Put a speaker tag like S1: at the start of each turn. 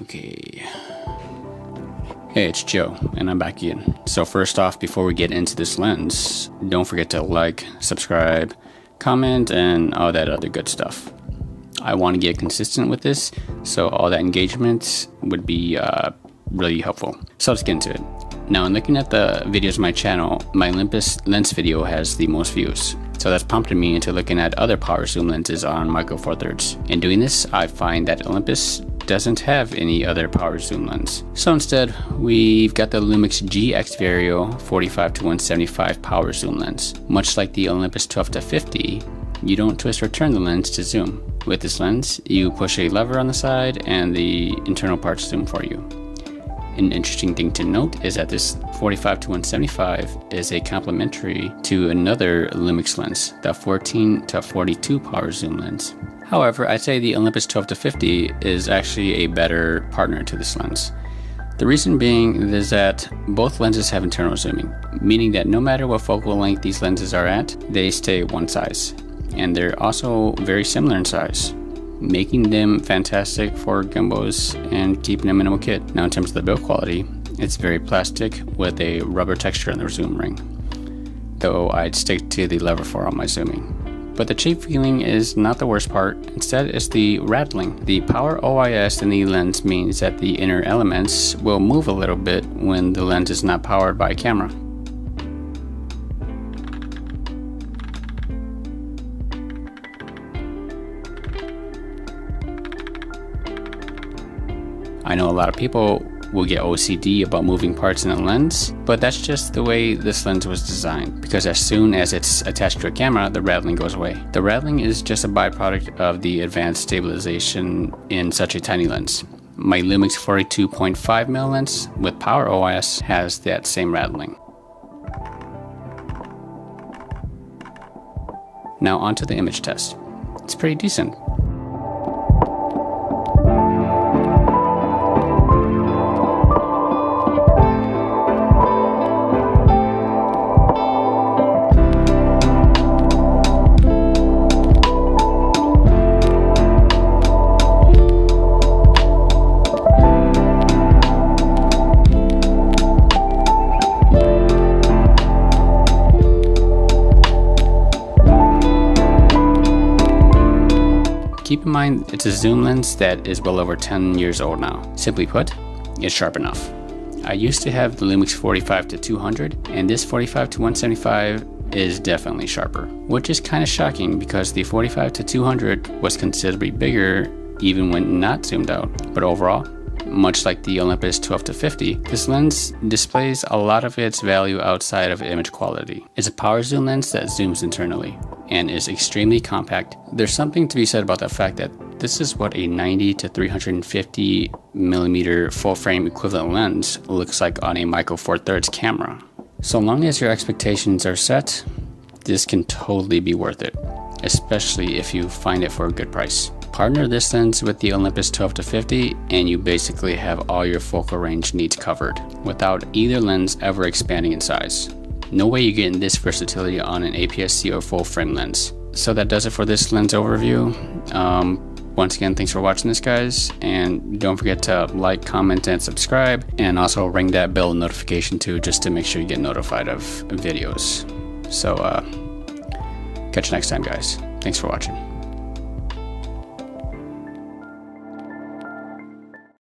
S1: Okay. Hey, it's Joe, and I'm back again. So first off, before we get into this lens, don't forget to like, subscribe, comment, and all that other good stuff. I want to get consistent with this, so all that engagement would be really helpful. So let's get into it. Now, in looking at the videos on my channel, my Olympus lens video has the most views. So that's prompted me into looking at other power zoom lenses on Micro Four Thirds. In doing this, I find that Olympus doesn't have any other power zoom lens. So instead, we've got the Lumix G X Vario 45-175 power zoom lens. Much like the Olympus 12-50, you don't twist or turn the lens to zoom. With this lens, you push a lever on the side and the internal parts zoom for you. An interesting thing to note is that this 45-175 is a complementary to another Lumix lens, the 14-42 power zoom lens. However, I'd say the Olympus 12-50 is actually a better partner to this lens. The reason being is that both lenses have internal zooming, meaning that no matter what focal length these lenses are at, they stay one size. And they're also very similar in size, making them fantastic for gimbals and keeping a minimal kit. Now, in terms of the build quality, it's very plastic with a rubber texture on the zoom ring, though I'd stick to the lever for all my zooming. But the cheap feeling is not the worst part. Instead, it's the rattling. The power OIS in the lens means that the inner elements will move a little bit when the lens is not powered by a camera. I know a lot of people will get OCD about moving parts in the lens, but that's just the way this lens was designed, because as soon as it's attached to a camera, the rattling goes away. The rattling is just a byproduct of the advanced stabilization in such a tiny lens. My Lumix 42.5mm lens with power OIS has that same rattling. Now onto the image test. It's pretty decent. Keep in mind, it's a zoom lens that is well over 10 years old now. Simply put, it's sharp enough. I used to have the Lumix 45-200, and this 45-175 is definitely sharper, which is kind of shocking because the 45-200 was considerably bigger even when not zoomed out. But overall, much like the Olympus 12-50, this lens displays a lot of its value outside of image quality. It's a power zoom lens that zooms internally and is extremely compact. There's something to be said about the fact that this is what a 90-350mm full frame equivalent lens looks like on a Micro Four Thirds camera. So long as your expectations are set, this can totally be worth it, especially if you find it for a good price. Partner this lens with the Olympus 12-50 and you basically have all your focal range needs covered without either lens ever expanding in size. No way you're getting this versatility on an APS-C or full frame lens. So that does it for this lens overview. Once again, thanks for watching this, guys, and don't forget to like, comment, and subscribe, and also ring that bell notification too, just to make sure you get notified of videos. So catch you next time, guys. Thanks for watching.